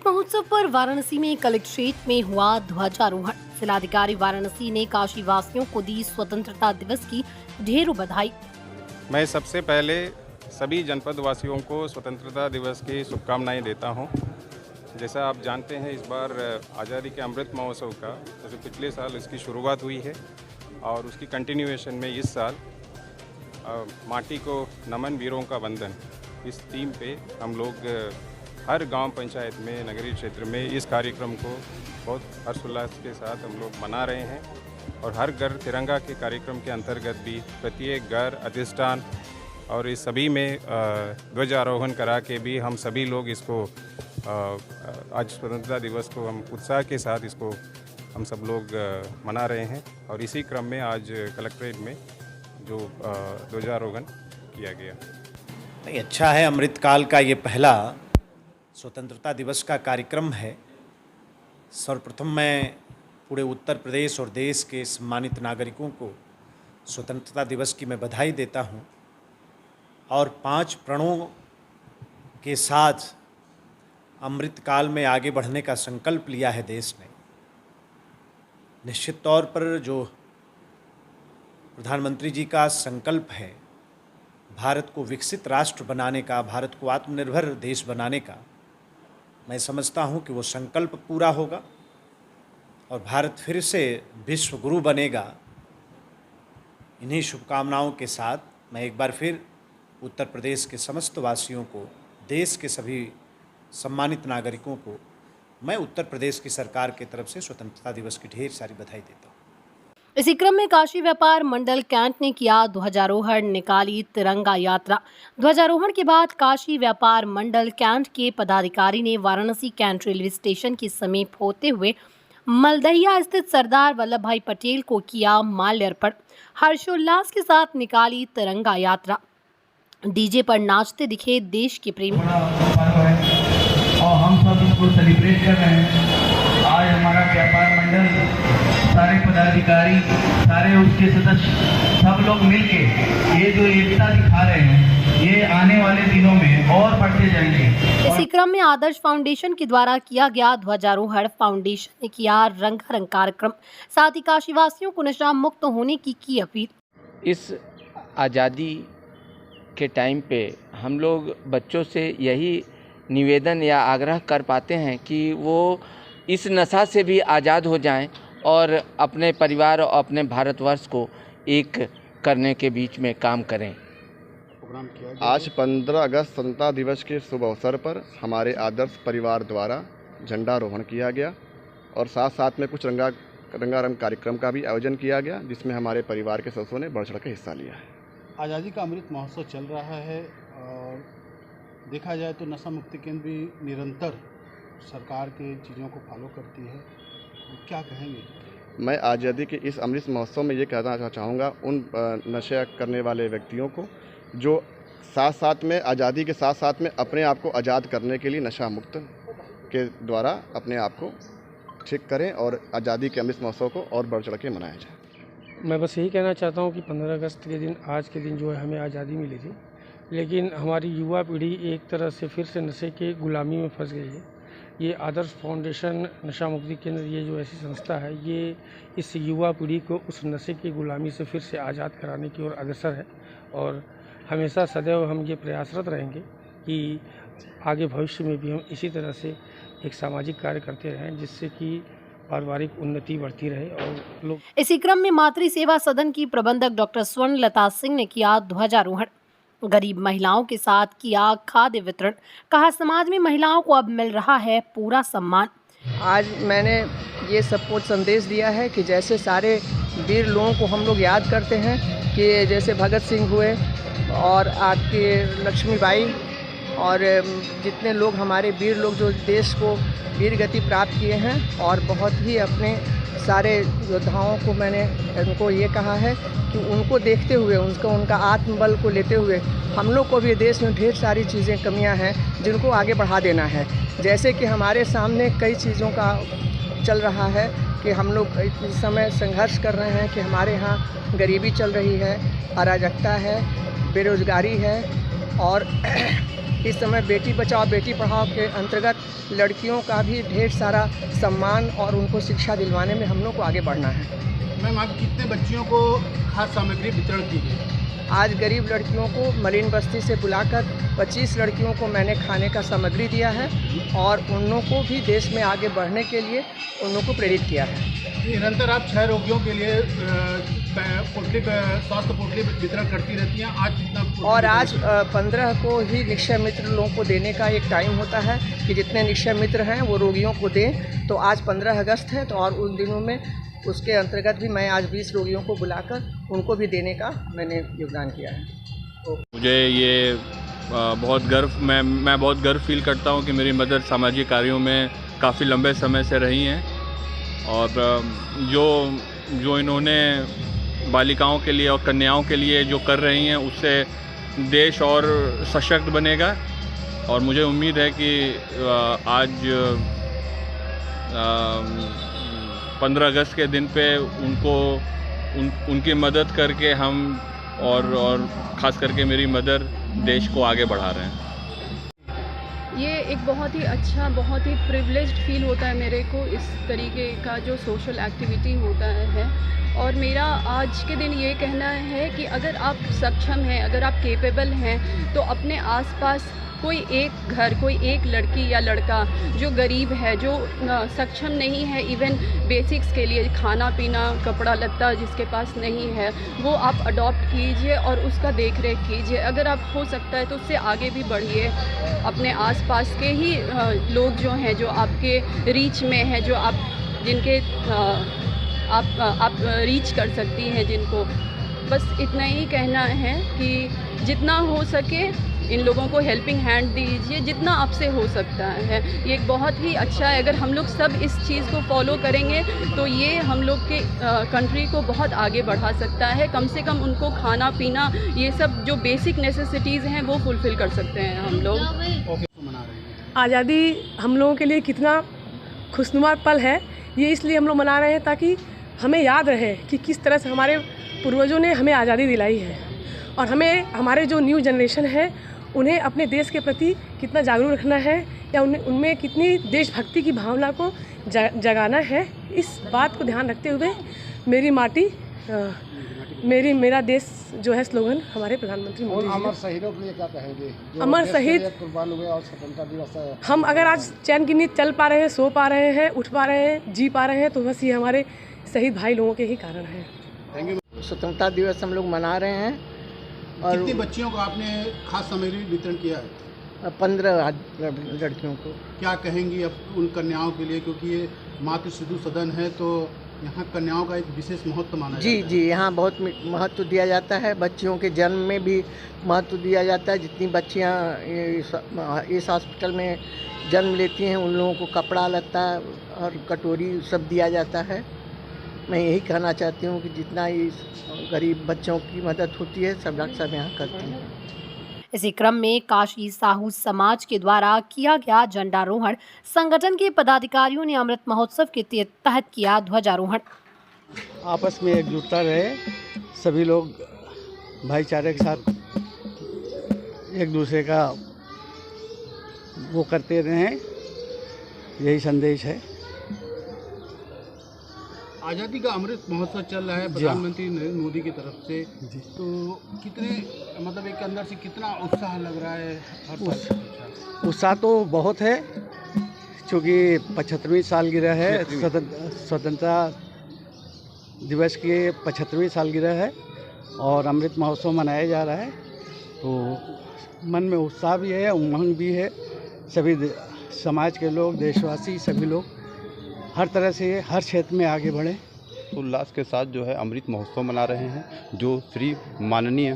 अमृत महोत्सव पर वाराणसी में कलेक्ट्रेट में हुआ ध्वजारोहण। जिलाधिकारी वाराणसी ने काशी वासियों को दी स्वतंत्रता दिवस की ढेरों बधाई। मैं सबसे पहले सभी जनपद वासियों को स्वतंत्रता दिवस की शुभकामनाएं देता हूं। जैसा आप जानते हैं, इस बार आज़ादी के अमृत महोत्सव का जैसे पिछले साल इसकी शुरुआत हुई है और उसकी कंटिन्यूएशन में इस साल माटी को नमन वीरों का वंदन इस थीम पे हम लोग हर गांव पंचायत में नगरीय क्षेत्र में इस कार्यक्रम को बहुत हर्षोल्लास के साथ हम लोग मना रहे हैं। और हर घर तिरंगा के कार्यक्रम के अंतर्गत भी प्रत्येक घर अधिष्ठान और इस सभी में ध्वजारोहण करा के भी हम सभी लोग इसको आज स्वतंत्रता दिवस को हम उत्साह के साथ इसको हम सब लोग मना रहे हैं। और इसी क्रम में आज कलेक्ट्रेट में जो ध्वजारोहण किया गया। नहीं, अच्छा है, अमृतकाल का ये पहला स्वतंत्रता दिवस का कार्यक्रम है। सर्वप्रथम मैं पूरे उत्तर प्रदेश और देश के सम्मानित नागरिकों को स्वतंत्रता दिवस की मैं बधाई देता हूं। और 5 प्रणों के साथ अमृतकाल में आगे बढ़ने का संकल्प लिया है देश ने। निश्चित तौर पर जो प्रधानमंत्री जी का संकल्प है भारत को विकसित राष्ट्र बनाने का, भारत को आत्मनिर्भर देश बनाने का, मैं समझता हूं कि वो संकल्प पूरा होगा और भारत फिर से विश्व गुरु बनेगा। इन्हीं शुभकामनाओं के साथ मैं एक बार फिर उत्तर प्रदेश के समस्त वासियों को, देश के सभी सम्मानित नागरिकों को मैं उत्तर प्रदेश की सरकार की तरफ से स्वतंत्रता दिवस की ढेर सारी बधाई देता हूँ। इसी क्रम में काशी व्यापार मंडल कैंट ने किया ध्वजारोहण, निकाली तिरंगा यात्रा। ध्वजारोहण के बाद काशी व्यापार मंडल कैंट के पदाधिकारी ने वाराणसी कैंट रेलवे स्टेशन के समीप होते हुए मलदहिया स्थित सरदार वल्लभ भाई पटेल को किया माल्यार्पण। हर्षोल्लास के साथ निकाली तिरंगा यात्रा। डीजे पर नाचते दिखे देश के प्रेमी। और हम सब इसको सेलिब्रेट कर रहे हैं। आज हमारा व्यापार मंडल, सारे पदाधिकारी, सारे उसके सदस्य, सब लोग मिलके ये जो एकता दिखा रहे हैं, ये आने वाले दिनों में और बढ़ते जाएंगे। इसी क्रम में आदर्श फाउंडेशन के द्वारा किया गया ध्वजारोहण। फाउंडेशन ने किया रंगारंग कार्यक्रम, साथ ही काशीवासियों को नशा मुक्त होने की अपील। इस आज़ादी के टाइम पे हम लोग बच्चों से यही निवेदन या आग्रह कर पाते हैं कि वो इस नशा से भी आज़ाद हो जाएं और अपने परिवार और अपने भारतवर्ष को एक करने के बीच में काम करें। आज 15 अगस्त स्वतंत्रता दिवस के शुभ अवसर पर हमारे आदर्श परिवार द्वारा झंडारोहण किया गया और साथ साथ में कुछ रंगारंग कार्यक्रम का भी आयोजन किया गया, जिसमें हमारे परिवार के सदस्यों ने बढ़ चढ़ के हिस्सा लिया है। आज़ादी का अमृत महोत्सव चल रहा है और देखा जाए तो नशा मुक्ति केंद्र भी निरंतर सरकार के चीज़ों को फॉलो करती है। क्या कहेंगे? मैं आज़ादी के इस अमृत महोत्सव में ये कहना चाहूँगा उन नशा करने वाले व्यक्तियों को जो साथ साथ में आज़ादी के साथ साथ में अपने आप को आज़ाद करने के लिए नशा मुक्त के द्वारा अपने आप को ठीक करें और आज़ादी के अमृत महोत्सव को और बढ़ चढ़ के मनाया जाए। मैं बस यही कहना चाहता हूँ कि 15 अगस्त के दिन, आज के दिन जो है हमें आज़ादी मिली थी, लेकिन हमारी युवा पीढ़ी एक तरह से फिर से नशे के गुलामी में फंस गई है। ये आदर्श फाउंडेशन नशा मुक्ति केंद्र, ये जो ऐसी संस्था है, ये इस युवा पीढ़ी को उस नशे की गुलामी से फिर से आज़ाद कराने की ओर अग्रसर है। और हमेशा सदैव हम ये प्रयासरत रहेंगे कि आगे भविष्य में भी हम इसी तरह से एक सामाजिक कार्य करते रहें, जिससे कि पारिवारिक उन्नति बढ़ती रहे और लोग। इसी क्रम में मातृ सेवा सदन की प्रबंधक डॉक्टर स्वर्णलता सिंह ने किया ध्वजारोहण। गरीब महिलाओं के साथ किया खाद्य वितरण। कहा, समाज में महिलाओं को अब मिल रहा है पूरा सम्मान। आज मैंने ये सपोर्ट संदेश दिया है कि जैसे सारे वीर लोगों को हम लोग याद करते हैं कि जैसे भगत सिंह हुए और आपके लक्ष्मीबाई और जितने लोग हमारे वीर लोग जो देश को वीर गति प्राप्त किए हैं, और बहुत ही अपने सारे योद्धाओं को मैंने उनको ये कहा है कि उनको देखते हुए, उनका आत्मबल को लेते हुए हम लोग को भी देश में ढेर सारी चीज़ें कमियां हैं जिनको आगे बढ़ा देना है। जैसे कि हमारे सामने कई चीज़ों का चल रहा है कि हम लोग इस समय संघर्ष कर रहे हैं कि हमारे यहाँ गरीबी चल रही है, अराजकता है, बेरोज़गारी है और इस समय बेटी बचाओ बेटी पढ़ाओ के अंतर्गत लड़कियों का भी ढेर सारा सम्मान और उनको शिक्षा दिलवाने में हम लोग को आगे बढ़ना है। मैम, आप कितने बच्चियों को खाद्य सामग्री वितरण की गई? आज गरीब लड़कियों को मरीन बस्ती से बुलाकर 25 लड़कियों को मैंने खाने का सामग्री दिया है और उन लोगों को भी देश में आगे बढ़ने के लिए उन लोगों को प्रेरित किया है। निरंतर आप 6 रोगियों के लिए स्वास्थ्य पोटली वितरण करती रहती हैं। आज कितना? और आज 15 को ही निक्षय मित्र लोगों को देने का एक टाइम होता है कि जितने निक्षय मित्र हैं वो रोगियों को दें। तो आज 15 अगस्त है, तो और उन दिनों में उसके अंतर्गत भी मैं आज 20 रोगियों को बुलाकर उनको भी देने का मैंने योगदान किया है। तो मुझे ये बहुत गर्व मैं बहुत गर्व फील करता हूँ कि मेरी मदर सामाजिक कार्यों में काफ़ी लंबे समय से रही हैं और जो इन्होंने बालिकाओं के लिए और कन्याओं के लिए जो कर रही हैं उससे देश और सशक्त बनेगा। और मुझे उम्मीद है कि आज 15 अगस्त के दिन पे उनकी मदद करके हम और ख़ास करके मेरी मदर देश को आगे बढ़ा रहे हैं। ये एक बहुत ही अच्छा, बहुत ही प्रिविलेज्ड फील होता है मेरे को इस तरीके का जो सोशल एक्टिविटी होता है। और मेरा आज के दिन ये कहना है कि अगर आप सक्षम हैं, अगर आप केपेबल हैं, तो अपने आसपास कोई एक घर, कोई एक लड़की या लड़का जो गरीब है, जो सक्षम नहीं है इवन बेसिक्स के लिए, खाना पीना कपड़ा लत्ता जिसके पास नहीं है, वो आप अडॉप्ट कीजिए और उसका देख रेख कीजिए। अगर आप हो सकता है तो उससे आगे भी बढ़िए। अपने आसपास के ही लोग जो हैं, जो आपके रीच में हैं, जो आप जिनके आप रीच कर सकती हैं जिनको, बस इतना ही कहना है कि जितना हो सके इन लोगों को हेल्पिंग हैंड दीजिए, जितना आपसे हो सकता है। ये एक बहुत ही अच्छा है। अगर हम लोग सब इस चीज़ को फॉलो करेंगे तो ये हम लोग के कंट्री को बहुत आगे बढ़ा सकता है। कम से कम उनको खाना पीना, ये सब जो बेसिक नेसेसिटीज़ हैं वो फुलफ़िल कर सकते हैं हम लोग। आज़ादी हम लोगों के लिए कितना खुशनुमा पल है, ये इसलिए हम लोग मना रहे हैं ताकि हमें याद रहे कि किस तरह से हमारे पूर्वजों ने हमें आज़ादी दिलाई है और हमें, हमारे जो न्यू जनरेशन है, उन्हें अपने देश के प्रति कितना जागरूक रखना है या उनमें कितनी देशभक्ति की भावना को जगाना है। इस बात को ध्यान रखते हुए मेरी माटी मेरा देश जो है स्लोगन हमारे प्रधानमंत्री मोदी जी। अमर शहीदों के लिए क्या कहेंगे? अमर शहीद कुर्बान हुए और स्वतंत्रता दिवस है। हम अगर आज चैन की नींद चल पा रहे हैं, सो पा रहे हैं, उठ पा रहे हैं, जी पा रहे हैं, तो बस ये हमारे शहीद भाई लोगों के ही कारण है। स्वतंत्रता दिवस हम लोग मना रहे हैं। और कितनी बच्चियों को आपने खाद्य सामग्री वितरण किया है? 15 लड़कियों को। क्या कहेंगी अब उन कन्याओं के लिए, क्योंकि ये मातृ शिशु सदन है तो यहाँ कन्याओं का एक विशेष महत्व माना जाता है? जी, यहाँ बहुत महत्व दिया जाता है। बच्चियों के जन्म में भी महत्व दिया जाता है। जितनी बच्चियाँ इस हॉस्पिटल में जन्म लेती हैं उन लोगों को कपड़ा लत्ता और कटोरी सब दिया जाता है। मैं यही कहना चाहती हूँ कि जितना इस गरीब बच्चों की मदद होती है सब डॉक्टर साहब यहाँ करते हैं। इसी क्रम में काशी साहू समाज के द्वारा किया गया झंडारोहण, संगठन के पदाधिकारियों ने अमृत महोत्सव के तहत किया ध्वजारोहण। आपस में एकजुटता रहे, सभी लोग भाईचारे के साथ एक दूसरे का वो करते रहें, यही संदेश है। आज़ादी का अमृत महोत्सव चल रहा है प्रधानमंत्री नरेंद्र मोदी की तरफ से, तो कितने मतलब एक अंदर से कितना उत्साह लग रहा है हर साल? उत्साह तो बहुत है, क्योंकि 75वीं सालगिरह है, स्वतंत्रता दिवस की 75वीं सालगिरह है और अमृत महोत्सव मनाया जा रहा है। तो मन में उत्साह भी है, उमंग भी है। सभी समाज के लोग, देशवासी सभी लोग हर तरह से हर क्षेत्र में आगे बढ़े। उल्लास के साथ जो है अमृत महोत्सव मना रहे हैं, जो श्री माननीय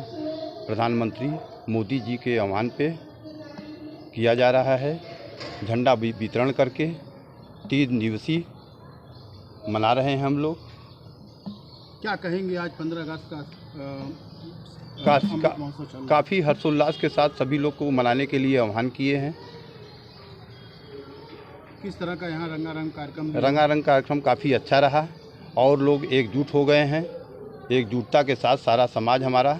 प्रधानमंत्री मोदी जी के आह्वान पे किया जा रहा है। झंडा वितरण करके 3 दिवसीय मना रहे हैं हम लोग। क्या कहेंगे आज 15 अगस्त का काफ़ी हर्षोल्लास के साथ सभी लोग को मनाने के लिए आह्वान किए हैं। किस तरह का यहाँ रंगारंग कार्यक्रम? रंगारंग कार्यक्रम काफ़ी अच्छा रहा और लोग एकजुट हो गए हैं। एकजुटता के साथ सारा समाज हमारा